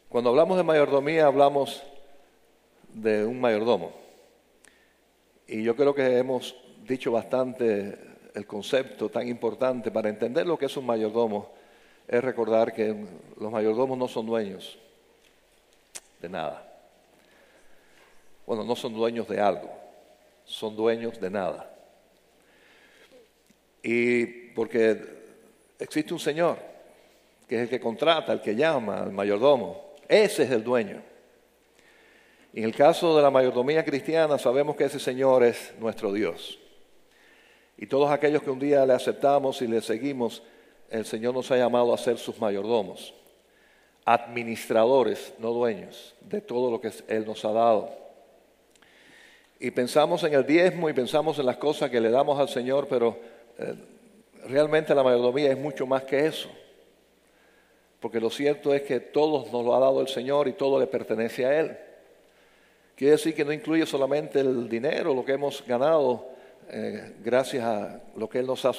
Cuando hablamos de mayordomía, hablamos de un mayordomo. Y yo creo que hemos dicho bastante el concepto tan importante para entender lo que es un mayordomo. Es recordar que los mayordomos no son dueños de nada. Bueno, no son dueños de algo, son dueños de nada. Y porque existe un Señor, que es el que contrata, el que llama al mayordomo. Ese es el dueño. Y en el caso de la mayordomía cristiana, sabemos que ese Señor es nuestro Dios. Y todos aquellos que un día le aceptamos y le seguimos, el Señor nos ha llamado a ser sus mayordomos, administradores, no dueños, de todo lo que Él nos ha dado. Y pensamos en el diezmo y pensamos en las cosas que le damos al Señor, pero realmente la mayordomía es mucho más que eso. Porque lo cierto es que todo nos lo ha dado el Señor y todo le pertenece a Él. Quiere decir que no incluye solamente el dinero, lo que hemos ganado gracias a lo que Él nos ha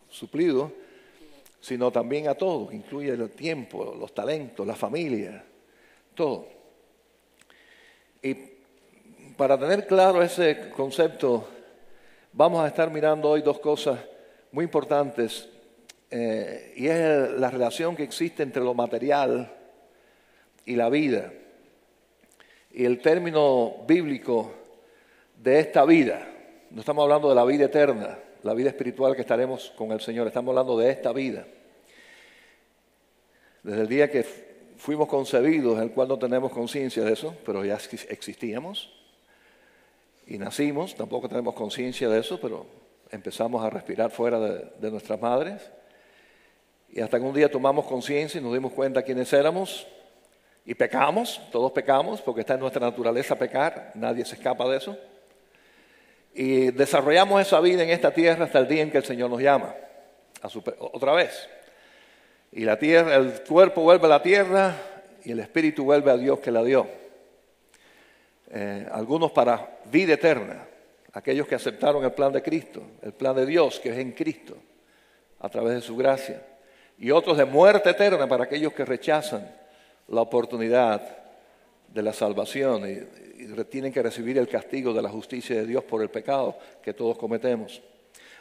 suplido, sino también a todo. Incluye el tiempo, los talentos, la familia, todo. Y para tener claro ese concepto, vamos a estar mirando hoy dos cosas muy importantes. Y es la relación que existe entre lo material y la vida. Y el término bíblico de esta vida, no estamos hablando de la vida eterna, la vida espiritual que estaremos con el Señor, estamos hablando de esta vida. Desde el día que fuimos concebidos, el cual no tenemos conciencia de eso, pero ya existíamos. Y nacimos, tampoco tenemos conciencia de eso, pero empezamos a respirar fuera de nuestras madres. Y hasta que un día tomamos conciencia y nos dimos cuenta quiénes éramos y pecamos, todos pecamos porque está en nuestra naturaleza pecar, nadie se escapa de eso. Y desarrollamos esa vida en esta tierra hasta el día en que el Señor nos llama, otra vez. Y la tierra, el cuerpo vuelve a la tierra y el espíritu vuelve a Dios que la dio. Algunos para vida eterna, aquellos que aceptaron el plan de Cristo, el plan de Dios que es en Cristo, a través de su gracia. Y otros de muerte eterna para aquellos que rechazan la oportunidad de la salvación y tienen que recibir el castigo de la justicia de Dios por el pecado que todos cometemos.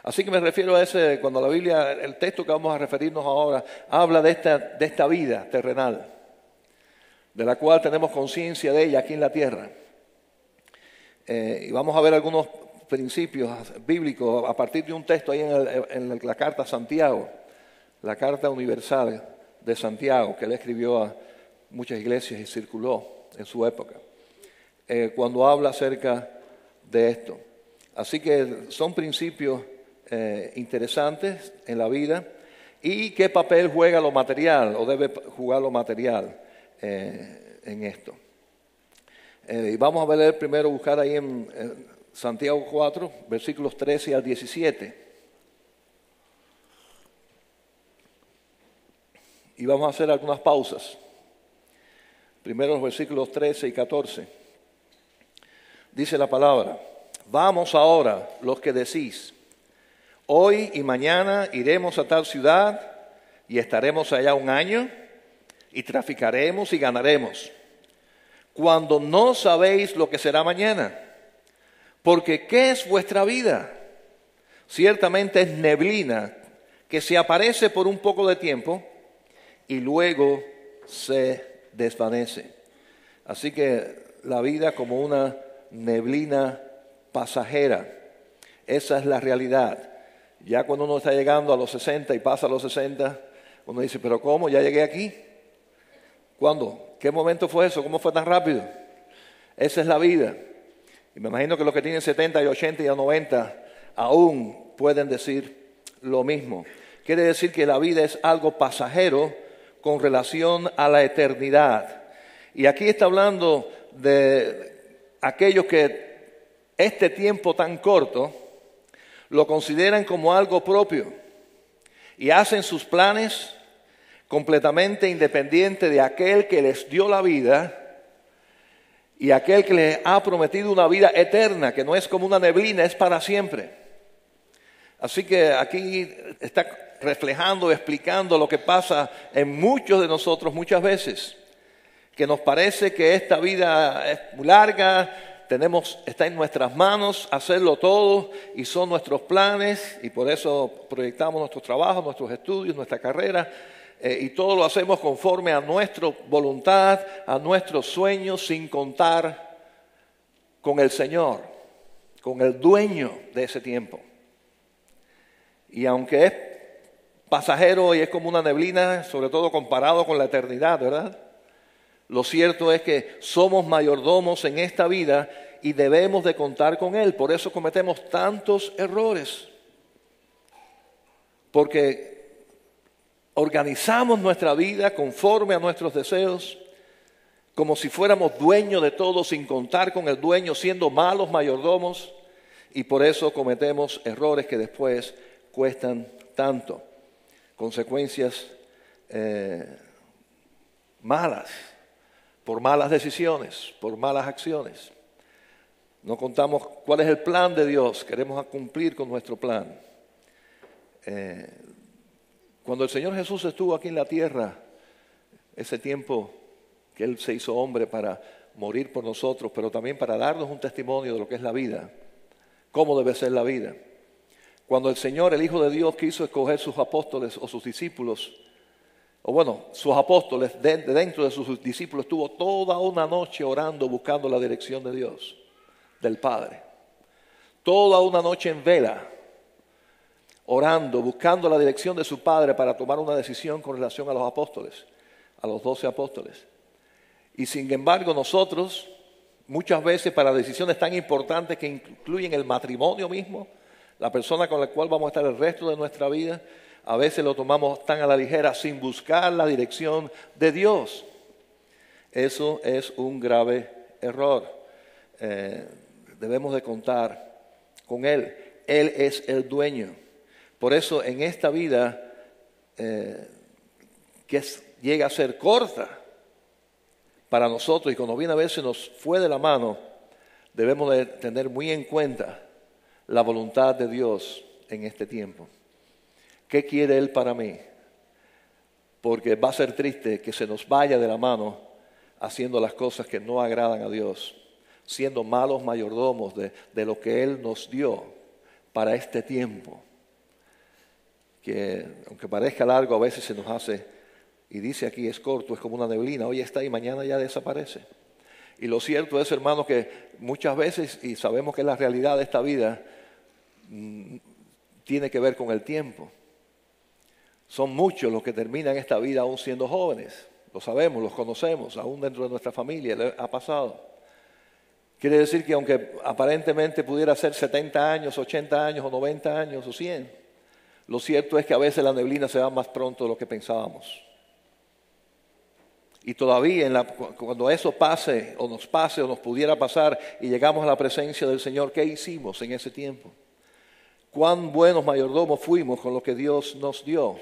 Así que me refiero a ese, cuando la Biblia, el texto que vamos a referirnos ahora, habla de esta vida terrenal, de la cual tenemos conciencia de ella aquí en la tierra. Y vamos a ver algunos principios bíblicos a partir de un texto ahí en la carta a Santiago. La carta universal de Santiago, que él escribió a muchas iglesias y circuló en su época, cuando habla acerca de esto. Así que son principios interesantes en la vida. ¿Y qué papel juega lo material o debe jugar lo material en esto? Y vamos a ver primero, buscar ahí en Santiago 4, versículos 13 al 17. Y vamos a hacer algunas pausas. Primero los versículos 13 y 14. Dice la palabra: vamos ahora, los que decís, hoy y mañana iremos a tal ciudad y estaremos allá un año y traficaremos y ganaremos, cuando no sabéis lo que será mañana. Porque ¿qué es vuestra vida? Ciertamente es neblina que se aparece por un poco de tiempo y luego se desvanece. Así que la vida como una neblina pasajera, esa es la realidad. Ya cuando uno está llegando a los 60 y pasa a los 60, uno dice, ¿pero cómo? ¿Ya llegué aquí? ¿Cuándo? ¿Qué momento fue eso? ¿Cómo fue tan rápido? Esa es la vida. Y me imagino que los que tienen 70 y 80 y 90 aún pueden decir lo mismo. Quiere decir que la vida es algo pasajero con relación a la eternidad. Y aquí está hablando de aquellos que este tiempo tan corto lo consideran como algo propio y hacen sus planes completamente independiente de aquel que les dio la vida y aquel que les ha prometido una vida eterna, que no es como una neblina, es para siempre. Así que aquí está reflejando, explicando lo que pasa en muchos de nosotros muchas veces, que nos parece que esta vida es muy larga, está en nuestras manos hacerlo todo y son nuestros planes y por eso proyectamos nuestros trabajos, nuestros estudios, nuestra carrera y todo lo hacemos conforme a nuestra voluntad, a nuestros sueños, sin contar con el Señor, con el dueño de ese tiempo. Y aunque es pasajero y es como una neblina, sobre todo comparado con la eternidad, ¿verdad? Lo cierto es que somos mayordomos en esta vida y debemos de contar con Él. Por eso cometemos tantos errores. Porque organizamos nuestra vida conforme a nuestros deseos, como si fuéramos dueños de todo sin contar con el dueño, siendo malos mayordomos. Y por eso cometemos errores que después cuestan tanto. Consecuencias malas. Por malas decisiones, por malas acciones. No contamos cuál es el plan de Dios, queremos cumplir con nuestro plan. Cuando el Señor Jesús estuvo aquí en la tierra, ese tiempo que Él se hizo hombre para morir por nosotros, pero también para darnos un testimonio de lo que es la vida, cómo debe ser la vida. Cuando el Señor, el Hijo de Dios, quiso escoger sus apóstoles o sus discípulos, sus apóstoles, dentro de sus discípulos, estuvo toda una noche orando, buscando la dirección de Dios, del Padre. Toda una noche en vela, orando, buscando la dirección de su Padre para tomar una decisión con relación a los apóstoles, a los 12 apóstoles. Y sin embargo nosotros, muchas veces para decisiones tan importantes que incluyen el matrimonio mismo, la persona con la cual vamos a estar el resto de nuestra vida, a veces lo tomamos tan a la ligera sin buscar la dirección de Dios. Eso es un grave error. Debemos de contar con Él. Él es el dueño. Por eso en esta vida llega a ser corta para nosotros y cuando viene a ver se nos fue de la mano, debemos de tener muy en cuenta la voluntad de Dios en este tiempo. ¿Qué quiere Él para mí? Porque va a ser triste que se nos vaya de la mano haciendo las cosas que no agradan a Dios, siendo malos mayordomos de lo que Él nos dio para este tiempo. Que aunque parezca largo, a veces se nos hace, y dice aquí es corto, es como una neblina, hoy está y mañana ya desaparece. Y lo cierto es, hermanos, que muchas veces, y sabemos que es la realidad de esta vida, tiene que ver con el tiempo. Son muchos los que terminan esta vida aún siendo jóvenes. Lo sabemos, los conocemos, aún dentro de nuestra familia le ha pasado. Quiere decir que aunque aparentemente pudiera ser 70 años, 80 años o 90 años o 100, lo cierto es que a veces la neblina se va más pronto de lo que pensábamos. Y todavía cuando eso pase o nos pudiera pasar y llegamos a la presencia del Señor, ¿qué hicimos en ese tiempo? ¿Cuán buenos mayordomos fuimos con lo que Dios nos dio?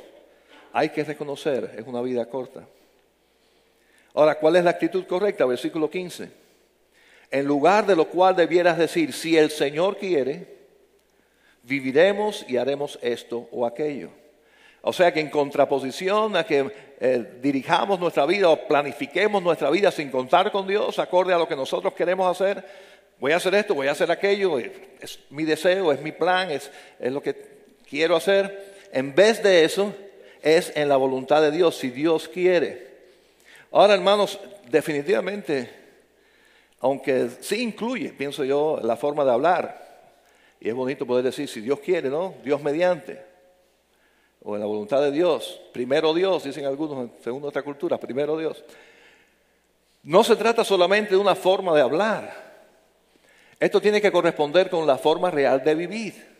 Hay que reconocer, es una vida corta. Ahora, ¿cuál es la actitud correcta? Versículo 15. En lugar de lo cual debieras decir, si el Señor quiere, viviremos y haremos esto o aquello. O sea que en contraposición a que dirijamos nuestra vida o planifiquemos nuestra vida sin contar con Dios, acorde a lo que nosotros queremos hacer, voy a hacer esto, voy a hacer aquello, es mi deseo, es mi plan, es lo que quiero hacer. En vez de eso, es en la voluntad de Dios, si Dios quiere. Ahora, hermanos, definitivamente, aunque sí incluye, pienso yo, la forma de hablar, y es bonito poder decir, si Dios quiere, ¿no? Dios mediante, o en la voluntad de Dios, primero Dios, dicen algunos, según nuestra cultura, primero Dios. No se trata solamente de una forma de hablar, esto tiene que corresponder con la forma real de vivir.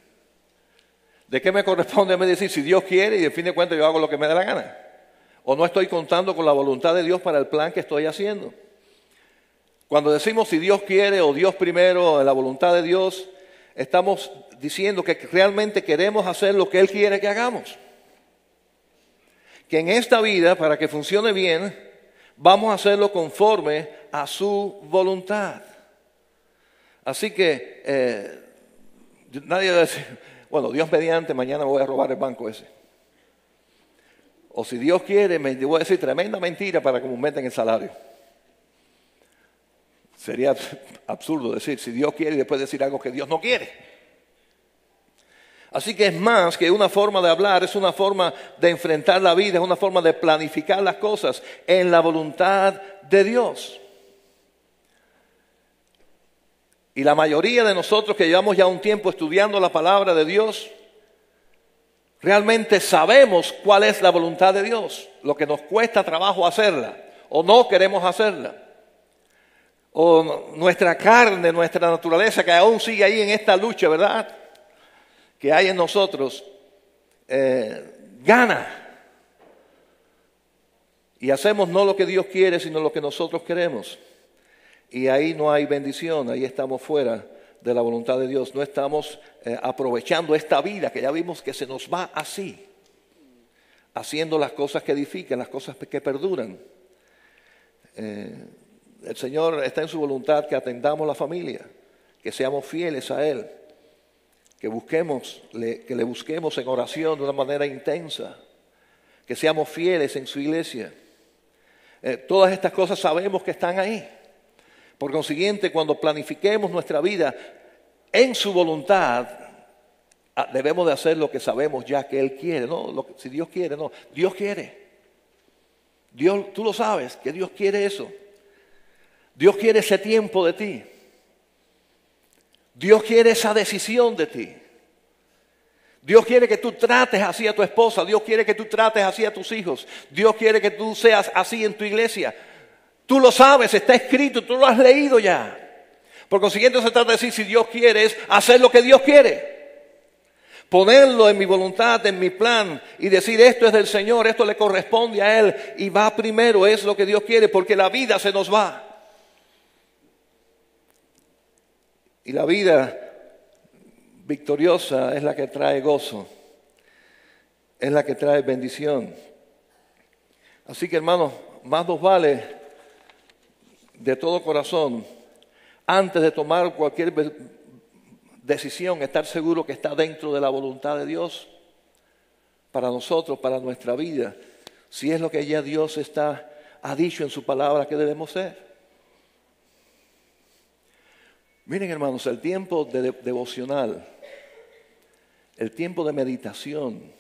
¿De qué me corresponde a mí decir si Dios quiere y en fin de cuentas yo hago lo que me dé la gana? ¿O no estoy contando con la voluntad de Dios para el plan que estoy haciendo? Cuando decimos si Dios quiere o Dios primero, en la voluntad de Dios, estamos diciendo que realmente queremos hacer lo que Él quiere que hagamos. Que en esta vida, para que funcione bien, vamos a hacerlo conforme a su voluntad. Así que nadie va a decir, bueno, Dios mediante, mañana voy a robar el banco ese. O si Dios quiere, me voy a decir tremenda mentira para que me aumenten el salario. Sería absurdo decir si Dios quiere y después decir algo que Dios no quiere. Así que es más que una forma de hablar, es una forma de enfrentar la vida, es una forma de planificar las cosas en la voluntad de Dios. Y la mayoría de nosotros que llevamos ya un tiempo estudiando la palabra de Dios, realmente sabemos cuál es la voluntad de Dios, lo que nos cuesta trabajo hacerla o no queremos hacerla. O nuestra carne, nuestra naturaleza que aún sigue ahí en esta lucha, ¿verdad?, que hay en nosotros, gana. Y hacemos no lo que Dios quiere, sino lo que nosotros queremos. Y ahí no hay bendición, ahí estamos fuera de la voluntad de Dios. No estamos aprovechando esta vida que ya vimos que se nos va así, haciendo las cosas que edifican, las cosas que perduran. El Señor está en su voluntad que atendamos la familia, que seamos fieles a Él, que le busquemos en oración de una manera intensa, que seamos fieles en su iglesia. Todas estas cosas sabemos que están ahí. Por consiguiente, cuando planifiquemos nuestra vida en su voluntad, debemos de hacer lo que sabemos ya que Él quiere. No, si Dios quiere, no. Dios quiere. Dios, tú lo sabes, que Dios quiere eso. Dios quiere ese tiempo de ti. Dios quiere esa decisión de ti. Dios quiere que tú trates así a tu esposa. Dios quiere que tú trates así a tus hijos. Dios quiere que tú seas así en tu iglesia. Tú lo sabes, está escrito, tú lo has leído ya. Por consiguiente, se trata de decir, si Dios quiere, es hacer lo que Dios quiere. Ponerlo en mi voluntad, en mi plan, y decir, esto es del Señor, esto le corresponde a Él, y va primero, es lo que Dios quiere, porque la vida se nos va. Y la vida victoriosa es la que trae gozo, es la que trae bendición. Así que, hermanos, más nos vale de todo corazón, antes de tomar cualquier decisión, estar seguro que está dentro de la voluntad de Dios para nosotros, para nuestra vida, si es lo que ya Dios ha dicho en su palabra que debemos ser. Miren, hermanos, el tiempo devocional, el tiempo de meditación,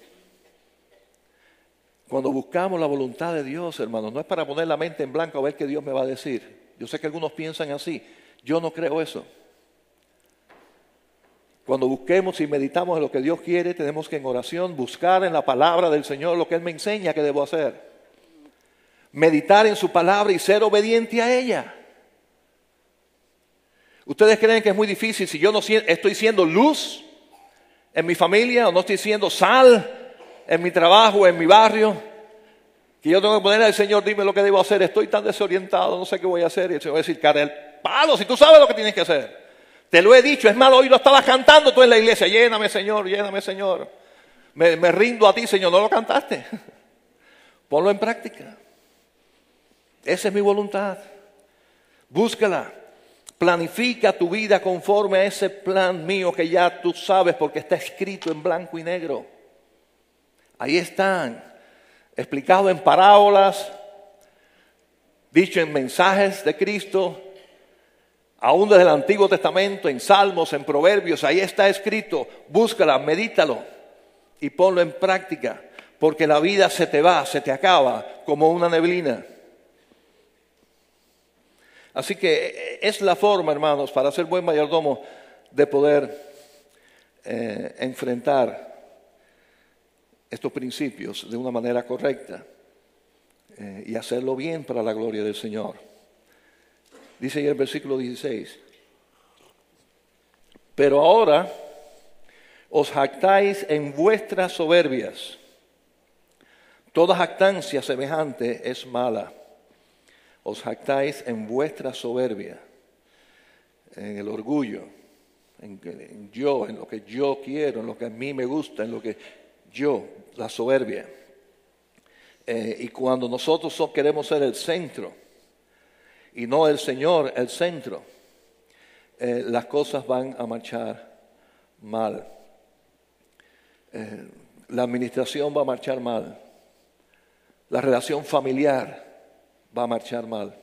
cuando buscamos la voluntad de Dios, hermanos, no es para poner la mente en blanco a ver qué Dios me va a decir. Yo sé que algunos piensan así, yo no creo eso. Cuando busquemos y meditamos en lo que Dios quiere, tenemos que en oración buscar en la palabra del Señor lo que Él me enseña que debo hacer. Meditar en su palabra y ser obediente a ella. ¿Ustedes creen que es muy difícil si yo no estoy siendo luz en mi familia o no estoy siendo sal en mi trabajo, en mi barrio? Que yo tengo que ponerle al Señor, dime lo que debo hacer, estoy tan desorientado, no sé qué voy a hacer. Y el Señor va a decir, cara, el palo, si tú sabes lo que tienes que hacer. Te lo he dicho, es malo, hoy lo estabas cantando tú en la iglesia, lléname Señor, lléname Señor. Me rindo a ti, Señor, no lo cantaste. Ponlo en práctica. Esa es mi voluntad. Búscala. Planifica tu vida conforme a ese plan mío que ya tú sabes porque está escrito en blanco y negro. Ahí están, explicado en parábolas, dicho en mensajes de Cristo, aún desde el Antiguo Testamento, en Salmos, en Proverbios, ahí está escrito. Búscala, medítalo y ponlo en práctica, porque la vida se te va, se te acaba como una neblina. Así que es la forma, hermanos, para ser buen mayordomo de poder enfrentar estos principios de una manera correcta y hacerlo bien para la gloria del Señor. Dice ahí el versículo 16, pero ahora os jactáis en vuestras soberbias. Toda jactancia semejante es mala. Os jactáis en vuestra soberbia, en el orgullo, en lo que yo quiero, en lo que a mí me gusta, en lo que la soberbia. Y cuando nosotros queremos ser el centro y no el Señor el centro, las cosas van a marchar mal. La administración va a marchar mal. La relación familiar va a marchar mal.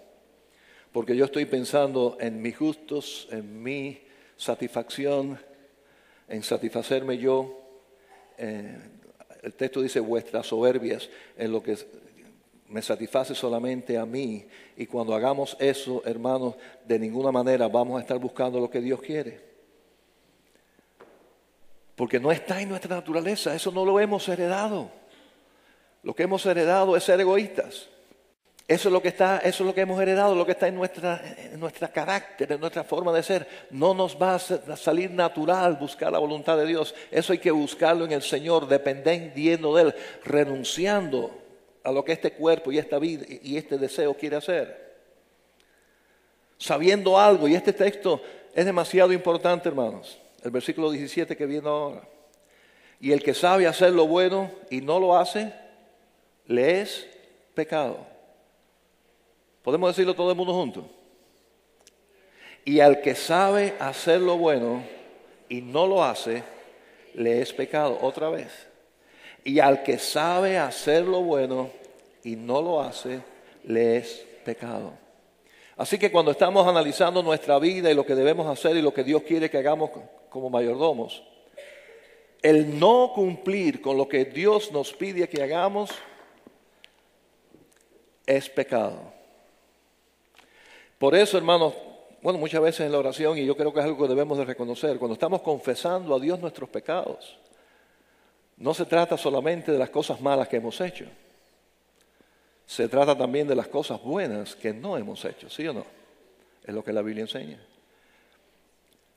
porque yo estoy pensando en mis gustos, en mi satisfacción, en satisfacerme yo. El texto dice vuestras soberbias, en lo que me satisface solamente a mí. Y cuando hagamos eso, hermanos, de ninguna manera vamos a estar buscando lo que Dios quiere. Porque no está en nuestra naturaleza, eso no lo hemos heredado. Lo que hemos heredado es ser egoístas. Eso es lo que hemos heredado, lo que está en nuestra carácter, en nuestra forma de ser. No nos va a salir natural buscar la voluntad de Dios. Eso hay que buscarlo en el Señor, dependiendo de Él, renunciando a lo que este cuerpo y esta vida y este deseo quiere hacer. Sabiendo algo, y este texto es demasiado importante, hermanos. El versículo 17 que viene ahora. Y el que sabe hacer lo bueno y no lo hace, le es pecado. ¿Podemos decirlo todo el mundo junto? Y al que sabe hacer lo bueno y no lo hace, le es pecado. Otra vez. Y al que sabe hacer lo bueno y no lo hace, le es pecado. Así que cuando estamos analizando nuestra vida y lo que debemos hacer y lo que Dios quiere que hagamos como mayordomos, el no cumplir con lo que Dios nos pide que hagamos es pecado. Por eso, hermanos, muchas veces en la oración, y yo creo que es algo que debemos de reconocer, cuando estamos confesando a Dios nuestros pecados, no se trata solamente de las cosas malas que hemos hecho. Se trata también de las cosas buenas que no hemos hecho, ¿sí o no? Es lo que la Biblia enseña.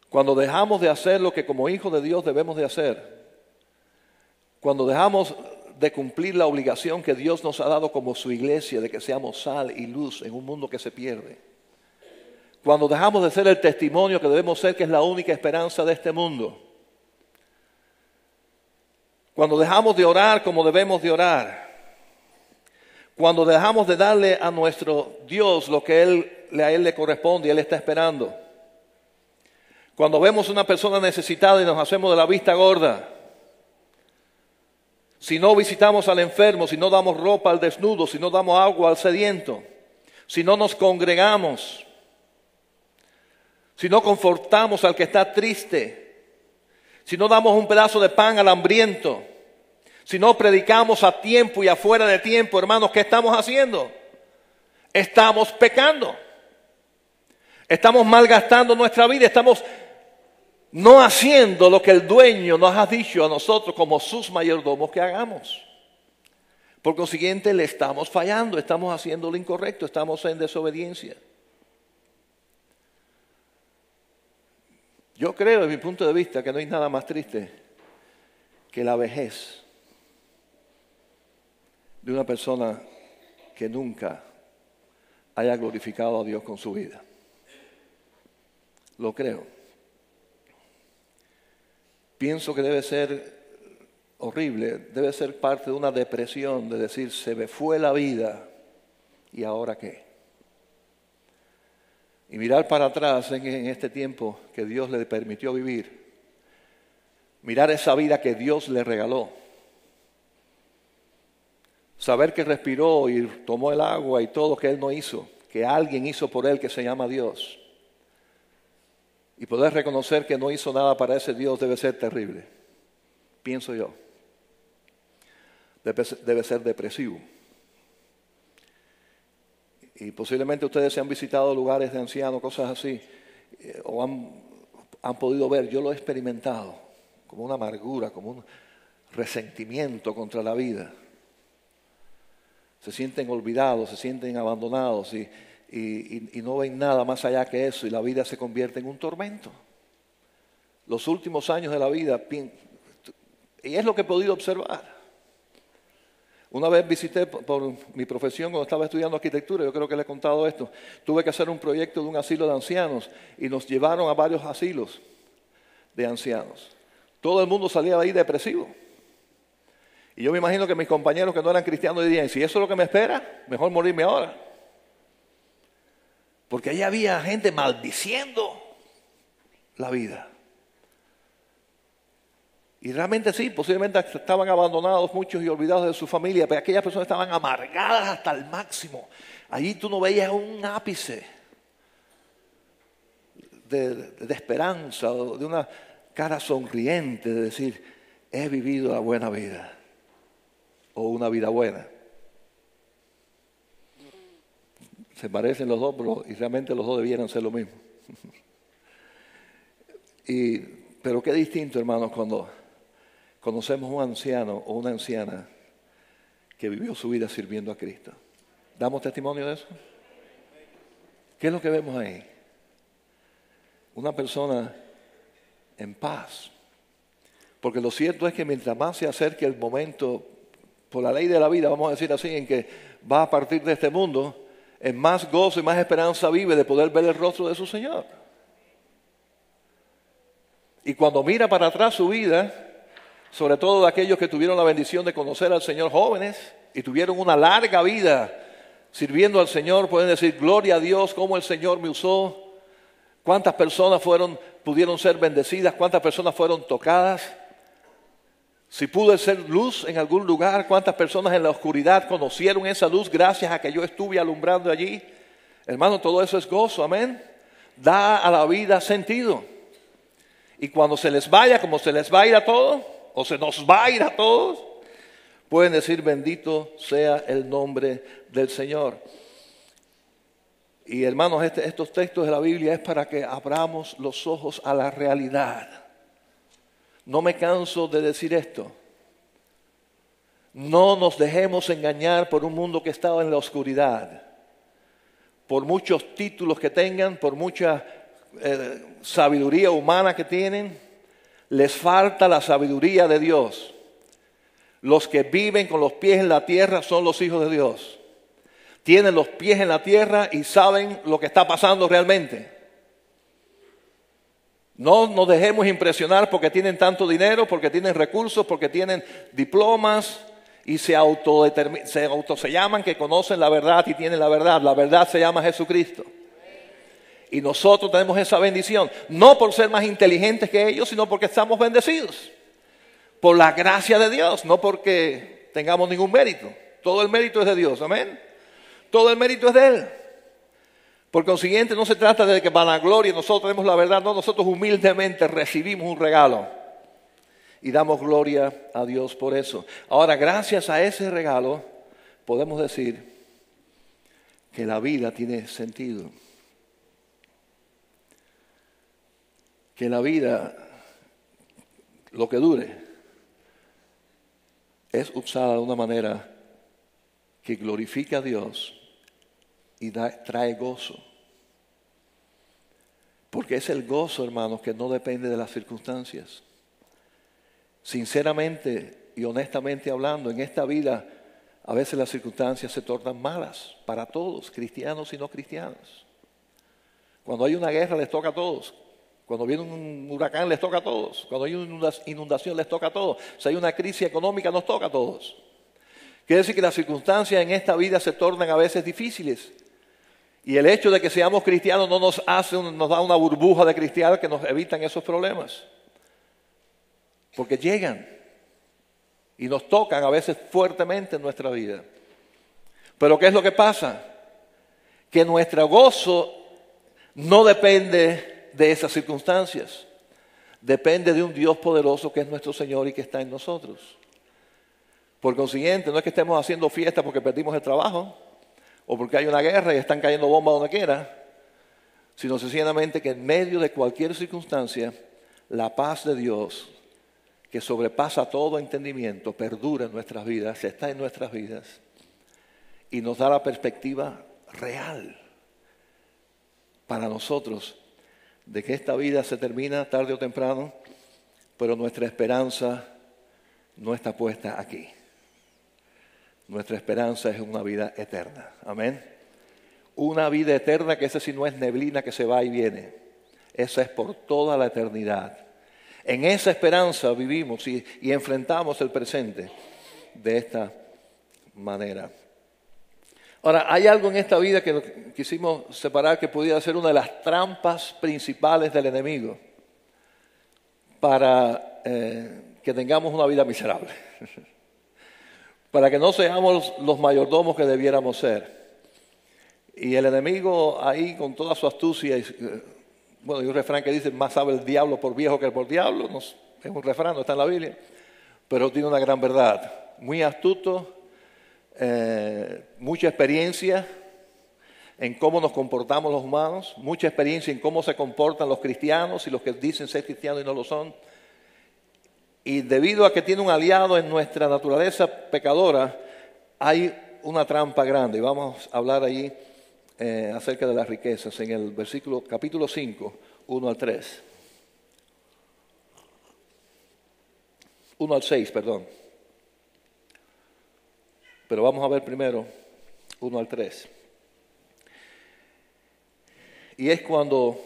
Cuando dejamos de hacer lo que como hijos de Dios debemos de hacer, cuando dejamos de cumplir la obligación que Dios nos ha dado como su iglesia, de que seamos sal y luz en un mundo que se pierde, cuando dejamos de ser el testimonio que debemos ser, que es la única esperanza de este mundo, cuando dejamos de orar como debemos de orar, cuando dejamos de darle a nuestro Dios lo que a Él le corresponde y Él está esperando, cuando vemos una persona necesitada y nos hacemos de la vista gorda, si no visitamos al enfermo, si no damos ropa al desnudo, si no damos agua al sediento, si no nos congregamos, si no confortamos al que está triste, si no damos un pedazo de pan al hambriento, si no predicamos a tiempo y afuera de tiempo, hermanos, ¿qué estamos haciendo? Estamos pecando. Estamos malgastando nuestra vida, estamos no haciendo lo que el dueño nos ha dicho a nosotros como sus mayordomos que hagamos. Por consiguiente, le estamos fallando, estamos haciendo lo incorrecto, estamos en desobediencia. Yo creo, desde mi punto de vista, que no hay nada más triste que la vejez de una persona que nunca haya glorificado a Dios con su vida. Lo creo. Pienso que debe ser horrible, debe ser parte de una depresión, de decir, se me fue la vida, ¿y ahora qué? Y mirar para atrás en este tiempo que Dios le permitió vivir, mirar esa vida que Dios le regaló, saber que respiró y tomó el agua y todo que Él no hizo, que alguien hizo por Él que se llama Dios, y poder reconocer que no hizo nada para ese Dios debe ser terrible, pienso yo. Debe ser depresivo. Y posiblemente ustedes se han visitado lugares de ancianos, cosas así, o han podido ver, yo lo he experimentado, como una amargura, como un resentimiento contra la vida. Se sienten olvidados, se sienten abandonados y no ven nada más allá que eso, y la vida se convierte en un tormento. Los últimos años de la vida, y es lo que he podido observar. Una vez visité por mi profesión cuando estaba estudiando arquitectura, yo creo que le he contado esto, tuve que hacer un proyecto de un asilo de ancianos y nos llevaron a varios asilos de ancianos. Todo el mundo salía de ahí depresivo. Y yo me imagino que mis compañeros que no eran cristianos dirían, si eso es lo que me espera, mejor morirme ahora. Porque ahí había gente maldiciendo la vida. Y realmente sí, posiblemente estaban abandonados muchos y olvidados de su familia, pero aquellas personas estaban amargadas hasta el máximo. Allí tú no veías un ápice de esperanza, o de una cara sonriente, de decir, he vivido la buena vida, o una vida buena. Se parecen los dos, y realmente los dos debieran ser lo mismo. Pero qué distinto, hermanos, cuando conocemos un anciano o una anciana que vivió su vida sirviendo a Cristo. ¿Damos testimonio de eso? ¿Qué es lo que vemos ahí? Una persona en paz. Porque lo cierto es que mientras más se acerque el momento, por la ley de la vida, vamos a decir así, en que va a partir de este mundo, en más gozo y más esperanza vive de poder ver el rostro de su Señor. Y cuando mira para atrás su vida, sobre todo de aquellos que tuvieron la bendición de conocer al Señor jóvenes y tuvieron una larga vida sirviendo al Señor, pueden decir, gloria a Dios, cómo el Señor me usó, cuántas personas pudieron ser bendecidas, cuántas personas fueron tocadas. Si pude ser luz en algún lugar, cuántas personas en la oscuridad conocieron esa luz gracias a que yo estuve alumbrando allí. Hermano, todo eso es gozo, amén. Da a la vida sentido. Y cuando se les vaya, como se les va a ir a todos, o se nos va a ir a todos, pueden decir, bendito sea el nombre del Señor. Y hermanos, estos textos de la Biblia es para que abramos los ojos a la realidad. No me canso de decir esto. No nos dejemos engañar por un mundo que está en la oscuridad. Por muchos títulos que tengan, por mucha sabiduría humana que tienen, les falta la sabiduría de Dios. Los que viven con los pies en la tierra son los hijos de Dios. Tienen los pies en la tierra y saben lo que está pasando realmente. No nos dejemos impresionar porque tienen tanto dinero, porque tienen recursos, porque tienen diplomas y se llaman que conocen la verdad y tienen la verdad. La verdad se llama Jesucristo. Y nosotros tenemos esa bendición, no por ser más inteligentes que ellos, sino porque estamos bendecidos. Por la gracia de Dios, no porque tengamos ningún mérito. Todo el mérito es de Dios, amén. Todo el mérito es de Él. Por consiguiente, no se trata de que vanagloria, nosotros tenemos la verdad, no, nosotros humildemente recibimos un regalo y damos gloria a Dios por eso. Ahora, gracias a ese regalo, podemos decir que la vida tiene sentido. Que la vida, lo que dure, es usada de una manera que glorifica a Dios y trae gozo. Porque es el gozo, hermanos, que no depende de las circunstancias. Sinceramente y honestamente hablando, en esta vida a veces las circunstancias se tornan malas para todos, cristianos y no cristianos. Cuando hay una guerra les toca a todos. Cuando viene un huracán les toca a todos. Cuando hay una inundación les toca a todos. Si hay una crisis económica nos toca a todos. Quiere decir que las circunstancias en esta vida se tornan a veces difíciles. Y el hecho de que seamos cristianos no nos da una burbuja de cristianos que nos evitan esos problemas. Porque llegan y nos tocan a veces fuertemente en nuestra vida. Pero ¿qué es lo que pasa? Que nuestro gozo no depende de esas circunstancias. Depende de un Dios poderoso que es nuestro Señor y que está en nosotros. Por consiguiente, no es que estemos haciendo fiesta porque perdimos el trabajo o porque hay una guerra y están cayendo bombas donde quiera, sino sencillamente que en medio de cualquier circunstancia, la paz de Dios, que sobrepasa todo entendimiento, perdura en nuestras vidas, está en nuestras vidas y nos da la perspectiva real para nosotros de que esta vida se termina tarde o temprano, pero nuestra esperanza no está puesta aquí. Nuestra esperanza es una vida eterna. Amén. Una vida eterna que esa sí no es neblina que se va y viene. Esa es por toda la eternidad. En esa esperanza vivimos y enfrentamos el presente de esta manera. Ahora, hay algo en esta vida que quisimos separar que pudiera ser una de las trampas principales del enemigo para que tengamos una vida miserable. Para que no seamos los mayordomos que debiéramos ser. Y el enemigo ahí con toda su astucia Bueno, hay un refrán que dice, más sabe el diablo por viejo que por diablo. No, es un refrán, no está en la Biblia. Pero tiene una gran verdad. Muy astuto, mucha experiencia en cómo nos comportamos los humanos, mucha experiencia en cómo se comportan los cristianos y los que dicen ser cristianos y no lo son. Y debido a que tiene un aliado en nuestra naturaleza pecadora, hay una trampa grande. Y vamos a hablar allí acerca de las riquezas en el capítulo 5, 1 al 3. 1 al 6, perdón. Pero vamos a ver primero 1 al 3. Y es cuando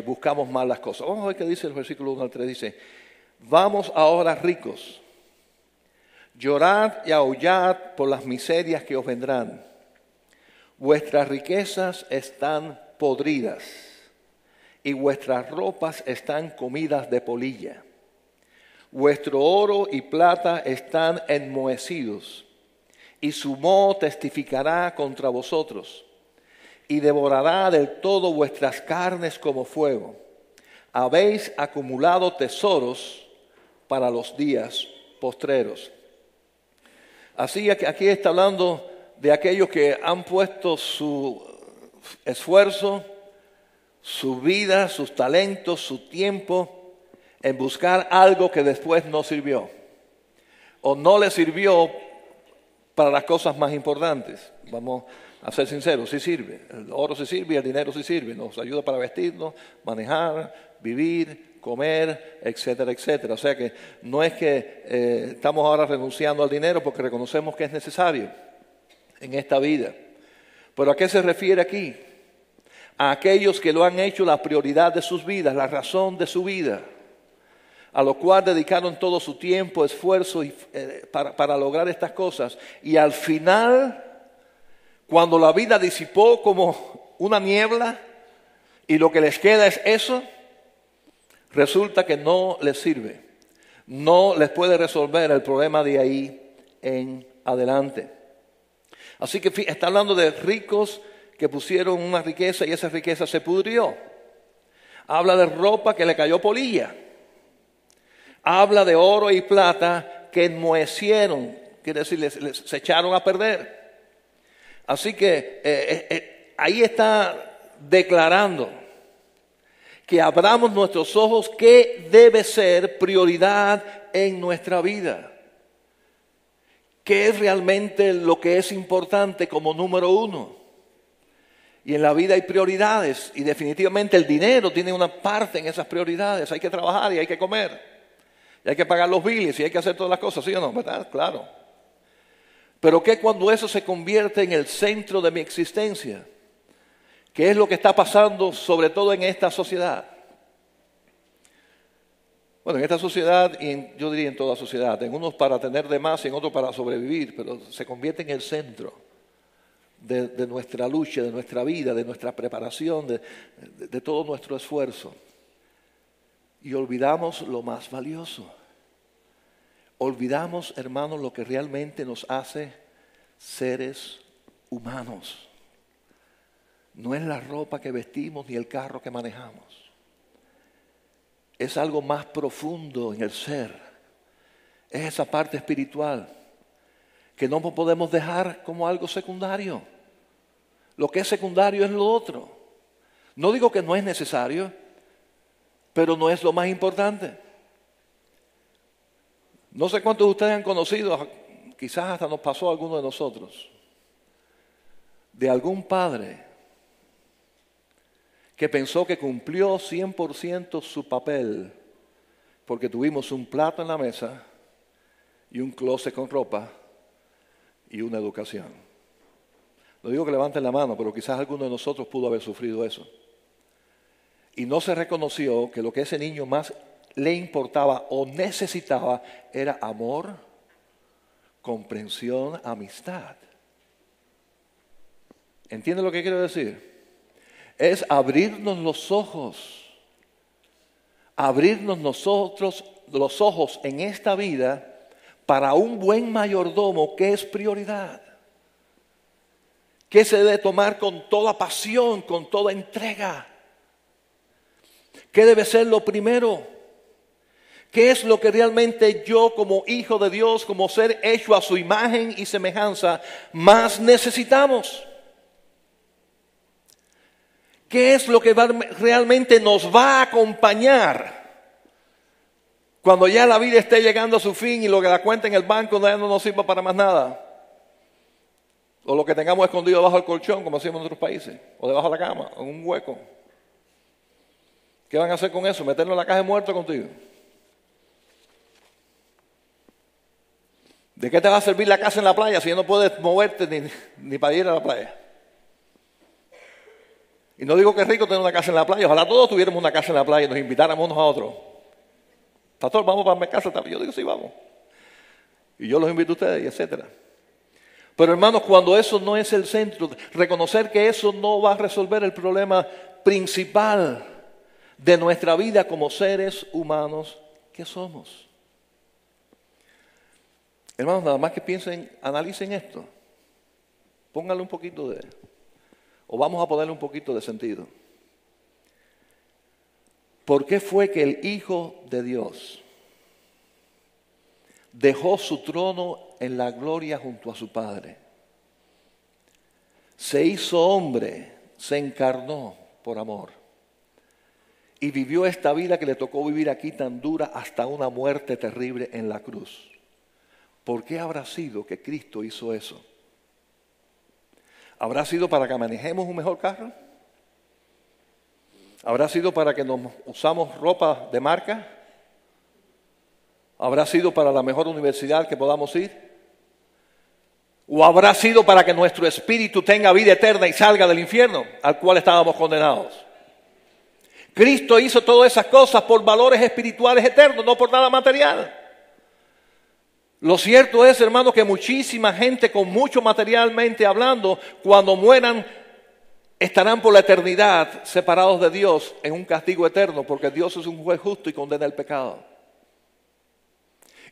buscamos mal las cosas. Vamos a ver qué dice el versículo 1 al 3. Dice, vamos ahora ricos, llorad y aullad por las miserias que os vendrán. Vuestras riquezas están podridas y vuestras ropas están comidas de polilla. Vuestro oro y plata están enmohecidos, y su moho testificará contra vosotros, y devorará del todo vuestras carnes como fuego. Habéis acumulado tesoros para los días postreros. Así que aquí está hablando de aquellos que han puesto su esfuerzo, su vida, sus talentos, su tiempo en buscar algo que después no sirvió o no le sirvió para las cosas más importantes. Vamos a ser sinceros, sí sirve. El oro sí sirve y el dinero sí sirve. Nos ayuda para vestirnos, manejar, vivir, comer, etcétera, etcétera. O sea que no es que estamos ahora renunciando al dinero porque reconocemos que es necesario en esta vida. ¿Pero a qué se refiere aquí? A aquellos que lo han hecho la prioridad de sus vidas, la razón de su vida, a lo cual dedicaron todo su tiempo, esfuerzo para lograr estas cosas. Y al final, cuando la vida disipó como una niebla y lo que les queda es eso, resulta que no les sirve, no les puede resolver el problema de ahí en adelante. Así que está hablando de ricos que pusieron una riqueza y esa riqueza se pudrió. Habla de ropa que le cayó polilla. Habla de oro y plata que enmohecieron, quiere decir, se echaron a perder. Así que ahí está declarando que abramos nuestros ojos qué debe ser prioridad en nuestra vida. ¿Qué es realmente lo que es importante como número uno? Y en la vida hay prioridades y definitivamente el dinero tiene una parte en esas prioridades. Hay que trabajar y hay que comer. Y hay que pagar los biles y hay que hacer todas las cosas, ¿sí o no? ¿Verdad? Claro. Pero ¿qué cuando eso se convierte en el centro de mi existencia? ¿Qué es lo que está pasando sobre todo en esta sociedad? Bueno, en esta sociedad, y yo diría en toda sociedad, en unos para tener de más y en otros para sobrevivir, pero se convierte en el centro de nuestra lucha, de nuestra vida, de nuestra preparación, de todo nuestro esfuerzo. Y olvidamos lo más valioso. Olvidamos, hermanos, lo que realmente nos hace seres humanos. No es la ropa que vestimos ni el carro que manejamos. Es algo más profundo en el ser. Es esa parte espiritual que no podemos dejar como algo secundario. Lo que es secundario es lo otro. No digo que no es necesario, pero no es lo más importante. No sé cuántos de ustedes han conocido, quizás hasta nos pasó a alguno de nosotros, de algún padre que pensó que cumplió 100% su papel porque tuvimos un plato en la mesa y un closet con ropa y una educación. No digo que levanten la mano, pero quizás alguno de nosotros pudo haber sufrido eso. Y no se reconoció que lo que ese niño más le importaba o necesitaba era amor, comprensión, amistad. ¿Entiende lo que quiero decir? Es abrirnos los ojos, abrirnos nosotros los ojos en esta vida para un buen mayordomo que es prioridad, que se debe tomar con toda pasión, con toda entrega. ¿Qué debe ser lo primero? ¿Qué es lo que realmente yo como hijo de Dios, como ser hecho a su imagen y semejanza, más necesitamos? ¿Qué es lo que realmente nos va a acompañar cuando ya la vida esté llegando a su fin y lo que la cuenta en el banco ya no nos sirva para más nada? O lo que tengamos escondido debajo del colchón, como hacemos en otros países, o debajo de la cama, en un hueco. ¿Qué van a hacer con eso? ¿Meterlo en la caja de muertos contigo? ¿De qué te va a servir la casa en la playa si ya no puedes moverte ni para ir a la playa? Y no digo que es rico tener una casa en la playa. Ojalá todos tuviéramos una casa en la playa y nos invitáramos unos a otros. Pastor, vamos para mi casa. Yo digo, sí, vamos. Y yo los invito a ustedes, y etcétera. Pero hermanos, cuando eso no es el centro, reconocer que eso no va a resolver el problema principal de nuestra vida como seres humanos que somos. Hermanos, nada más que piensen, analicen esto. Pónganle un poquito o vamos a ponerle un poquito de sentido. ¿Por qué fue que el Hijo de Dios dejó su trono en la gloria junto a su Padre? Se hizo hombre, se encarnó por amor y vivió esta vida que le tocó vivir aquí tan dura hasta una muerte terrible en la cruz. ¿Por qué habrá sido que Cristo hizo eso? ¿Habrá sido para que manejemos un mejor carro? ¿Habrá sido para que nos usamos ropa de marca? ¿Habrá sido para la mejor universidad que podamos ir? ¿O habrá sido para que nuestro espíritu tenga vida eterna y salga del infierno al cual estábamos condenados? Cristo hizo todas esas cosas por valores espirituales eternos, no por nada material. Lo cierto es, hermanos, que muchísima gente con mucho materialmente hablando, cuando mueran, estarán por la eternidad separados de Dios en un castigo eterno, porque Dios es un juez justo y condena el pecado.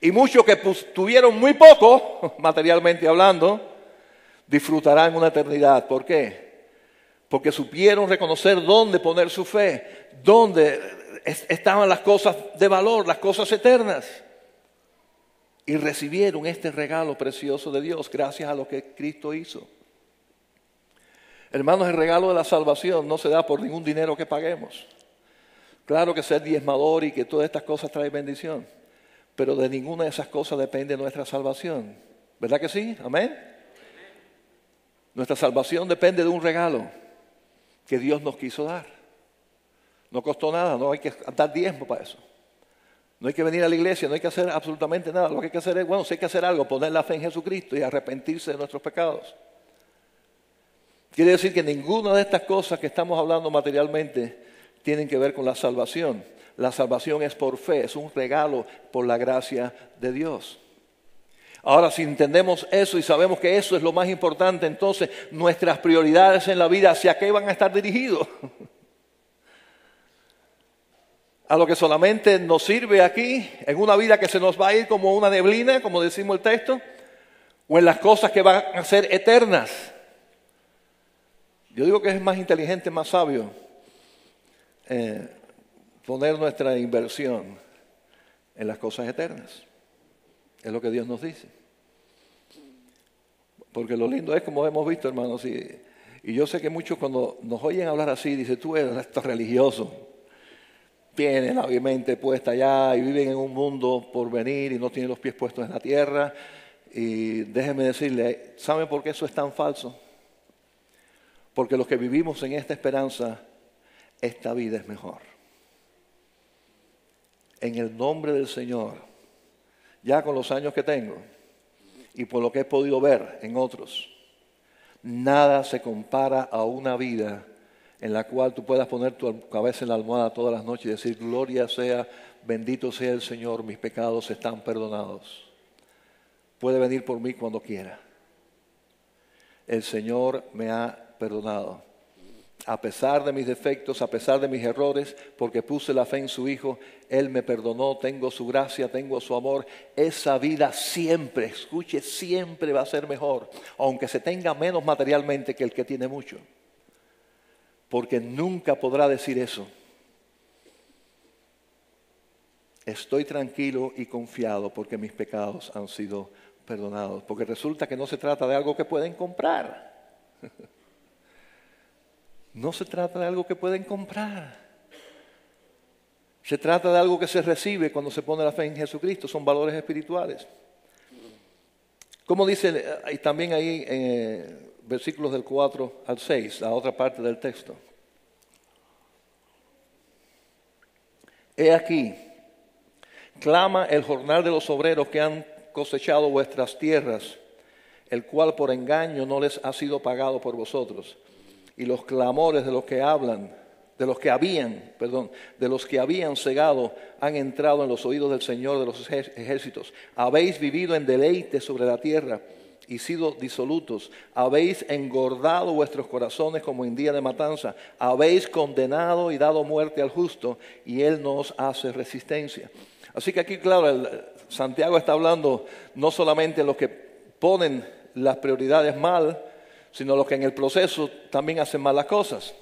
Y muchos que tuvieron muy poco, materialmente hablando, disfrutarán una eternidad. ¿Por qué? Porque supieron reconocer dónde poner su fe, dónde estaban las cosas de valor, las cosas eternas. Y recibieron este regalo precioso de Dios gracias a lo que Cristo hizo. Hermanos, el regalo de la salvación no se da por ningún dinero que paguemos. Claro que ser diezmador y que todas estas cosas traen bendición, pero de ninguna de esas cosas depende nuestra salvación. ¿Verdad que sí? ¿Amén? Nuestra salvación depende de un regalo que Dios nos quiso dar. No costó nada, no hay que dar diezmo para eso. No hay que venir a la iglesia, no hay que hacer absolutamente nada. Lo que hay que hacer es, bueno, si hay que hacer algo, poner la fe en Jesucristo y arrepentirse de nuestros pecados. Quiere decir que ninguna de estas cosas que estamos hablando materialmente tienen que ver con la salvación. La salvación es por fe, es un regalo por la gracia de Dios. Ahora, si entendemos eso y sabemos que eso es lo más importante, entonces nuestras prioridades en la vida, ¿hacia qué van a estar dirigidos? A lo que solamente nos sirve aquí, en una vida que se nos va a ir como una neblina, como decimos el texto, o en las cosas que van a ser eternas. Yo digo que es más inteligente, más sabio poner nuestra inversión en las cosas eternas. Es lo que Dios nos dice. Porque lo lindo es, como hemos visto, hermanos, y yo sé que muchos cuando nos oyen hablar así, dicen, tú eres estos religiosos. Tienen la mente puesta allá y viven en un mundo por venir y no tienen los pies puestos en la tierra. Y déjenme decirle, ¿saben por qué eso es tan falso? Porque los que vivimos en esta esperanza, esta vida es mejor. En el nombre del Señor, ya con los años que tengo y por lo que he podido ver en otros, nada se compara a una vida en la cual tú puedas poner tu cabeza en la almohada todas las noches y decir, gloria sea, bendito sea el Señor, mis pecados están perdonados. Puede venir por mí cuando quiera. El Señor me ha perdonado. A pesar de mis defectos, a pesar de mis errores, porque puse la fe en su Hijo, Él me perdonó, tengo su gracia, tengo su amor. Esa vida siempre, escuche, siempre va a ser mejor, aunque se tenga menos materialmente que el que tiene mucho. Porque nunca podrá decir eso. estoy tranquilo y confiado porque mis pecados han sido perdonados. Porque resulta que no se trata de algo que pueden comprar. No se trata de algo que pueden comprar. Se trata de algo que se recibe cuando se pone la fe en Jesucristo. Son valores espirituales. Como dice y también ahí en versículos del 4 al 6, la otra parte del texto. He aquí, clama el jornal de los obreros que han cosechado vuestras tierras, el cual por engaño no les ha sido pagado por vosotros. Y los clamores de los que habían cegado han entrado en los oídos del Señor de los ejércitos. Habéis vivido en deleite sobre la tierra y sido disolutos. Habéis engordado vuestros corazones como en día de matanza. Habéis condenado y dado muerte al justo, y él no os hace resistencia. Así que aquí, claro, Santiago está hablando no solamente de los que ponen las prioridades mal, sino los que en el proceso también hacen malas cosas.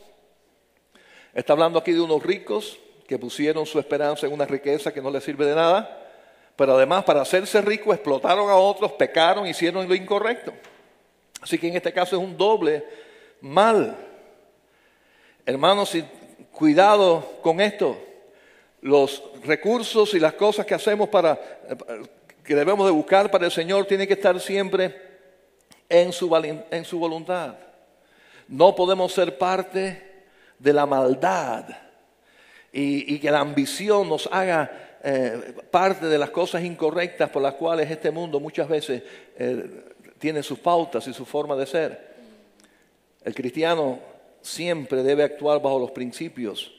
Está hablando aquí de unos ricos que pusieron su esperanza en una riqueza que no les sirve de nada, pero además para hacerse ricos explotaron a otros, pecaron, hicieron lo incorrecto. Así que en este caso es un doble mal. Hermanos, cuidado con esto. Los recursos y las cosas que hacemos que debemos de buscar para el Señor tienen que estar siempre en su voluntad. No podemos ser parte de la maldad y que la ambición nos haga parte de las cosas incorrectas por las cuales este mundo muchas veces tiene sus pautas y su forma de ser. El cristiano siempre debe actuar bajo los principios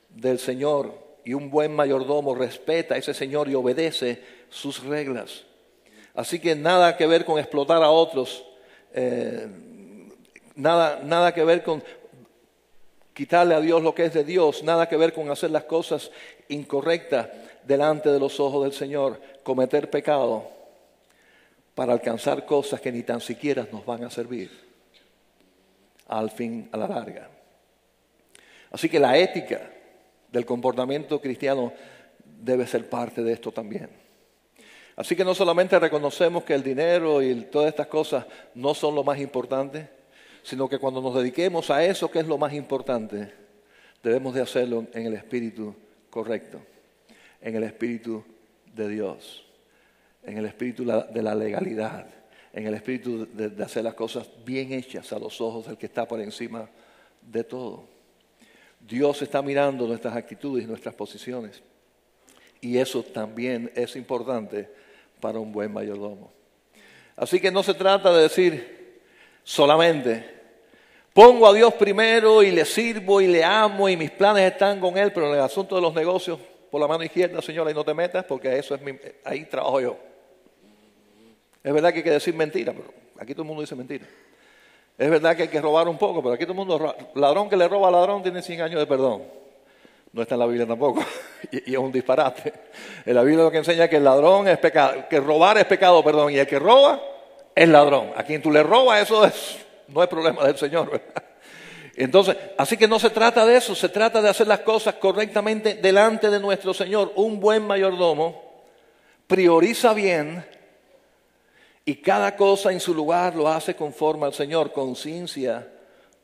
del Señor, y un buen mayordomo respeta a ese Señor y obedece sus reglas. Así que nada que ver con explotar a otros, nada que ver con quitarle a Dios lo que es de Dios, nada que ver con hacer las cosas incorrectas delante de los ojos del Señor, cometer pecado para alcanzar cosas que ni tan siquiera nos van a servir al fin, a la larga. Así que la ética del comportamiento cristiano debe ser parte de esto también. Así que no solamente reconocemos que el dinero y todas estas cosas no son lo más importante, sino que cuando nos dediquemos a eso que es lo más importante, debemos de hacerlo en el espíritu correcto, en el espíritu de Dios, en el espíritu de la legalidad, en el espíritu de hacer las cosas bien hechas a los ojos del que está por encima de todo. Dios está mirando nuestras actitudes y nuestras posiciones, y eso también es importante para un buen mayordomo. Así que no se trata de decir solamente pongo a Dios primero y le sirvo y le amo y mis planes están con Él, pero en el asunto de los negocios, por la mano izquierda, señora, y no te metas porque eso es ahí trabajo yo. Es verdad que hay que decir mentira, pero aquí todo el mundo dice mentira. Es verdad que hay que robar un poco, pero aquí todo el mundo, ladrón que le roba a ladrón tiene 100 años de perdón. No está en la Biblia tampoco, y es un disparate. En la Biblia lo que enseña es que el ladrón es pecado, que robar es pecado, perdón, y el que roba es ladrón. A quien tú le robas, no es problema del Señor, ¿verdad? Entonces, así que no se trata de eso, se trata de hacer las cosas correctamente delante de nuestro Señor. Un buen mayordomo prioriza bien y cada cosa en su lugar lo hace conforme al Señor, conciencia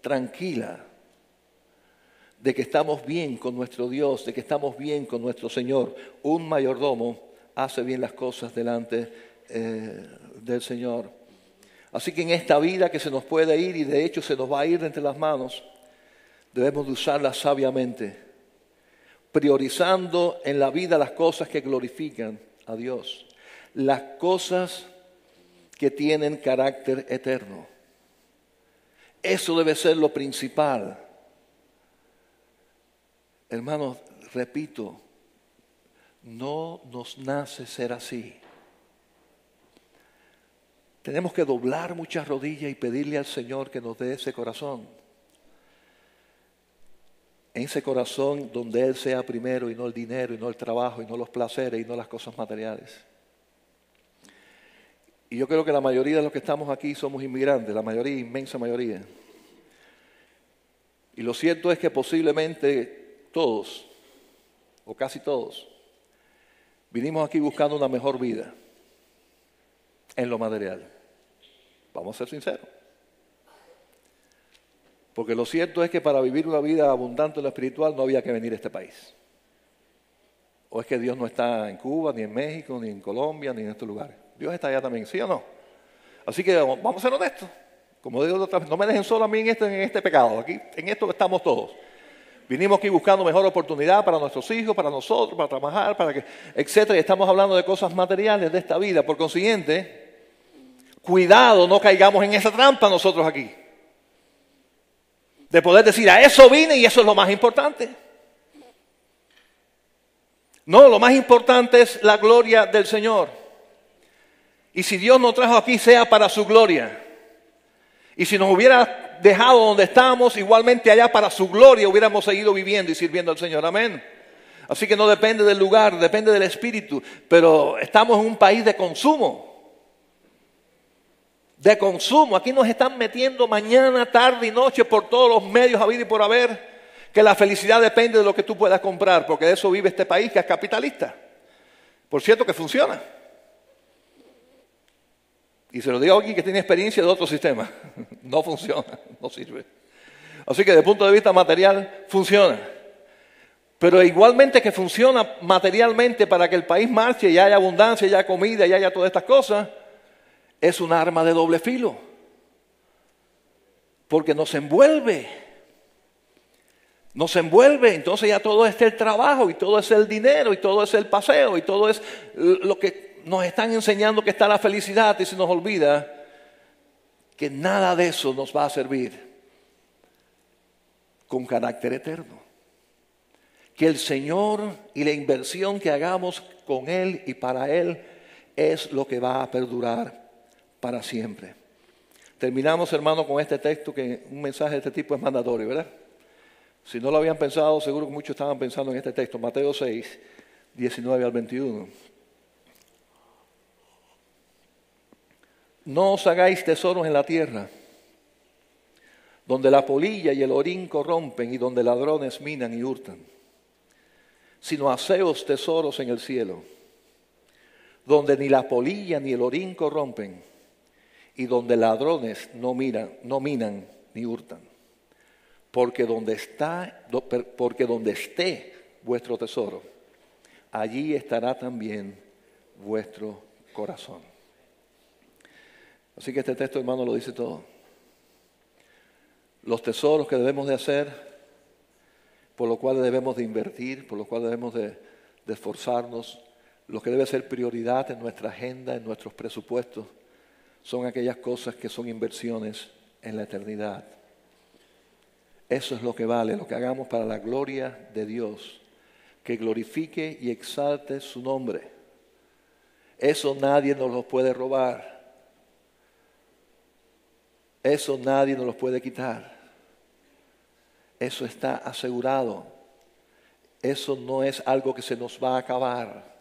tranquila de que estamos bien con nuestro Dios, de que estamos bien con nuestro Señor. Un mayordomo hace bien las cosas delante del Señor. Así que en esta vida que se nos puede ir, y de hecho se nos va a ir de entre las manos, debemos de usarla sabiamente, priorizando en la vida las cosas que glorifican a Dios, las cosas que tienen carácter eterno. Eso debe ser lo principal. Hermanos, repito, no nos nace ser así. Tenemos que doblar muchas rodillas y pedirle al Señor que nos dé ese corazón. Ese corazón donde Él sea primero y no el dinero, y no el trabajo, y no los placeres, y no las cosas materiales. Y yo creo que la mayoría de los que estamos aquí somos inmigrantes, la mayoría, inmensa mayoría. Y lo cierto es que posiblemente todos, o casi todos, Vinimos aquí buscando una mejor vida en lo material. Vamos a ser sinceros. Porque lo cierto es que para vivir una vida abundante en lo espiritual no había que venir a este país. O es que Dios no está en Cuba, ni en México, ni en Colombia, ni en estos lugares. Dios está allá también, ¿sí o no? Así que vamos a ser honestos. Como digo otra vez, no me dejen solo a mí en este pecado. Aquí, en esto estamos todos. Vinimos aquí buscando mejor oportunidad para nuestros hijos, para nosotros, para trabajar, etcétera. Y estamos hablando de cosas materiales de esta vida. Por consiguiente, cuidado, no caigamos en esa trampa nosotros aquí. De poder decir, a eso vine y eso es lo más importante. No, lo más importante es la gloria del Señor. Y si Dios nos trajo aquí, sea para su gloria. Y si nos hubiera dejado donde estamos, igualmente allá para su gloria hubiéramos seguido viviendo y sirviendo al Señor. Amén. Así que no depende del lugar, depende del espíritu. Pero estamos en un país de consumo. De consumo. Aquí nos están metiendo mañana, tarde y noche por todos los medios habido y por haber, que la felicidad depende de lo que tú puedas comprar, porque de eso vive este país que es capitalista. Por cierto que funciona. Y se lo digo aquí que tiene experiencia de otro sistema. No funciona, no sirve. Así que desde el punto de vista material funciona. Pero igualmente que funciona materialmente para que el país marche y haya abundancia, y haya comida y haya todas estas cosas, es un arma de doble filo. Porque nos envuelve. Nos envuelve, entonces ya todo es el trabajo y todo es el dinero y todo es el paseo y todo es lo que nos están enseñando que está la felicidad y se nos olvida que nada de eso nos va a servir con carácter eterno. Que el Señor y la inversión que hagamos con Él y para Él es lo que va a perdurar para siempre. Terminamos, hermano, con este texto, que un mensaje de este tipo es mandatorio, ¿verdad? Si no lo habían pensado, seguro que muchos estaban pensando en este texto, Mateo 6, 19 al 21. No os hagáis tesoros en la tierra, donde la polilla y el orín corrompen y donde ladrones minan y hurtan, sino haceos tesoros en el cielo, donde ni la polilla ni el orín corrompen y donde ladrones no minan ni hurtan. Porque donde esté vuestro tesoro, allí estará también vuestro corazón. Así que este texto, hermano, lo dice todo. Los tesoros que debemos de hacer, por los cuales debemos de invertir, por los cuales debemos de esforzarnos, lo que debe ser prioridad en nuestra agenda, en nuestros presupuestos, son aquellas cosas que son inversiones en la eternidad. Eso es lo que vale, lo que hagamos para la gloria de Dios, que glorifique y exalte su nombre. Eso nadie nos lo puede robar. Eso nadie nos lo puede quitar. Eso está asegurado. Eso no es algo que se nos va a acabar,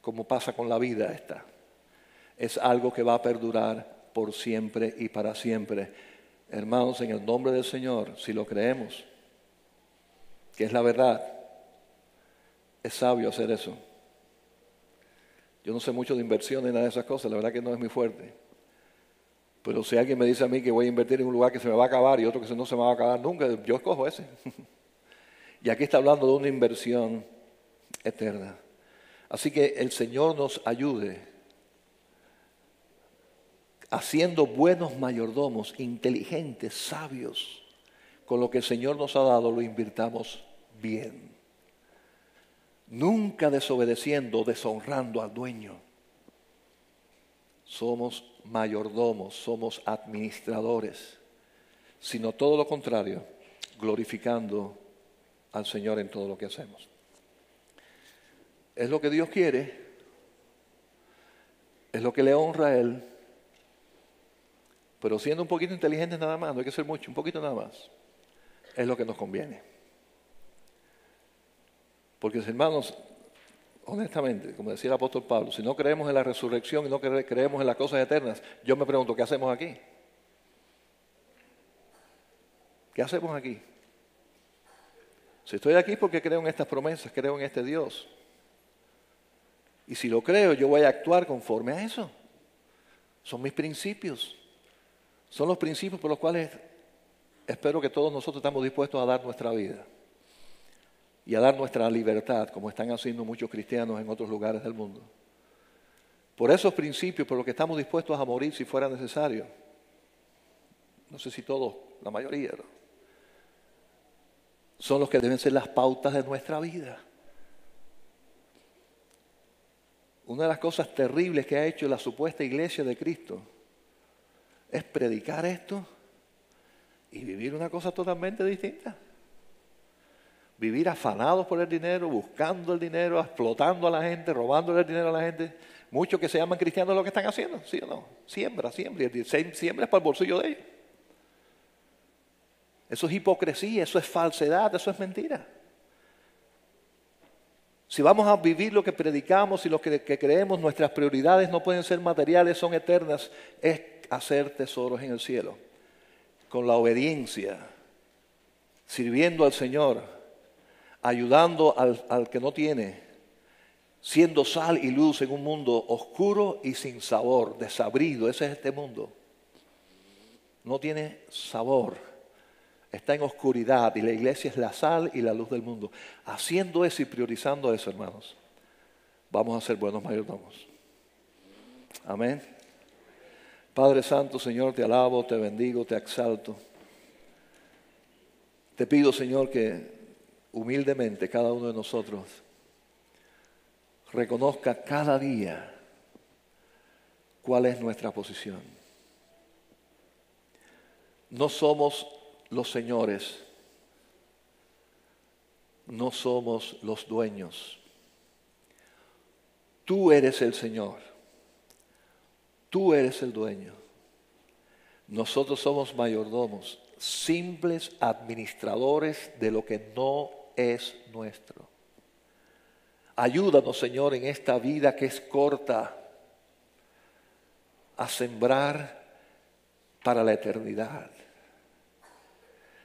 como pasa con la vida esta. Es algo que va a perdurar por siempre y para siempre. Hermanos, en el nombre del Señor, si lo creemos, que es la verdad, es sabio hacer eso. Yo no sé mucho de inversión ni nada de esas cosas, la verdad que no es muy fuerte. Pero si alguien me dice a mí que voy a invertir en un lugar que se me va a acabar y otro que no se me va a acabar nunca, yo escojo ese. Y aquí está hablando de una inversión eterna. Así que el Señor nos ayude haciendo buenos mayordomos, inteligentes, sabios. Con lo que el Señor nos ha dado lo invirtamos bien. Nunca desobedeciendo, deshonrando al dueño. Somos mayordomos, somos administradores, sino todo lo contrario, glorificando al Señor en todo lo que hacemos. Es lo que Dios quiere, es lo que le honra a Él, pero siendo un poquito inteligentes nada más, no hay que ser mucho, un poquito nada más, es lo que nos conviene. Porque, hermanos, honestamente, como decía el apóstol Pablo, si no creemos en la resurrección y no creemos en las cosas eternas, yo me pregunto, ¿qué hacemos aquí? ¿Qué hacemos aquí? Si estoy aquí es porque creo en estas promesas, creo en este Dios. Y si lo creo, yo voy a actuar conforme a eso. Son mis principios. Son los principios por los cuales espero que todos nosotros estamos dispuestos a dar nuestra vida y a dar nuestra libertad, como están haciendo muchos cristianos en otros lugares del mundo. Por esos principios, por los que estamos dispuestos a morir si fuera necesario. No sé si todos, la mayoría, ¿no? Son los que deben ser las pautas de nuestra vida. Una de las cosas terribles que ha hecho la supuesta iglesia de Cristo es predicar esto y vivir una cosa totalmente distinta. Vivir afanados por el dinero, buscando el dinero, explotando a la gente, robándole el dinero a la gente. Muchos que se llaman cristianos lo que están haciendo, ¿sí o no? Siembra. Y siembra es para el bolsillo de ellos. Eso es hipocresía, eso es falsedad, eso es mentira. Si vamos a vivir lo que predicamos y lo que creemos, nuestras prioridades no pueden ser materiales, son eternas. Es hacer tesoros en el cielo. Con la obediencia, sirviendo al Señor, ayudando al que no tiene, siendo sal y luz en un mundo oscuro y sin sabor, desabrido. Ese es este mundo. No tiene sabor. Está en oscuridad y la iglesia es la sal y la luz del mundo. Haciendo eso y priorizando eso, hermanos, vamos a ser buenos mayordomos. Amén. Padre Santo, Señor, te alabo, te bendigo, te exalto. Te pido, Señor, que humildemente cada uno de nosotros reconozca cada día cuál es nuestra posición. No somos los señores, no somos los dueños. Tú eres el Señor, tú eres el dueño. Nosotros somos mayordomos, simples administradores de lo que no es nuestro. Ayúdanos, Señor, en esta vida que es corta, a sembrar para la eternidad,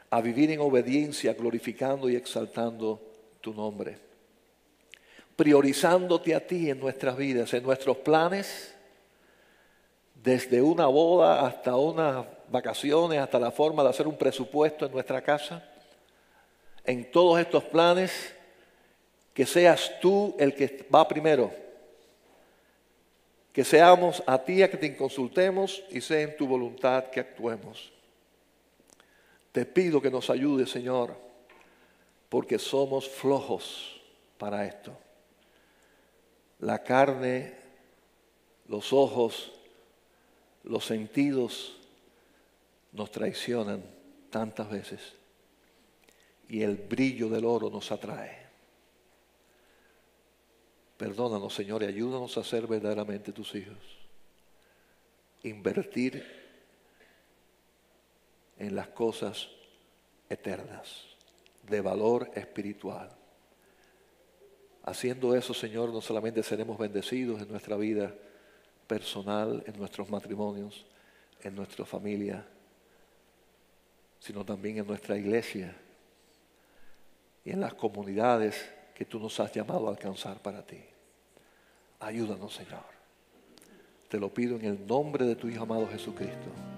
a vivir en obediencia, glorificando y exaltando tu nombre, priorizándote a ti en nuestras vidas, en nuestros planes, desde una boda hasta unas vacaciones, hasta la forma de hacer un presupuesto en nuestra casa. En todos estos planes, que seas tú el que va primero, que seamos a ti a que te consultemos y sea en tu voluntad que actuemos. Te pido que nos ayudes, Señor, porque somos flojos para esto. La carne, los ojos, los sentidos nos traicionan tantas veces y el brillo del oro nos atrae. Perdónanos, Señor, y ayúdanos a ser verdaderamente tus hijos. Invertir en las cosas eternas, de valor espiritual. Haciendo eso, Señor, no solamente seremos bendecidos en nuestra vida personal, en nuestros matrimonios, en nuestra familia, sino también en nuestra iglesia y en las comunidades que tú nos has llamado a alcanzar para ti. Ayúdanos, Señor. Te lo pido en el nombre de tu Hijo amado Jesucristo.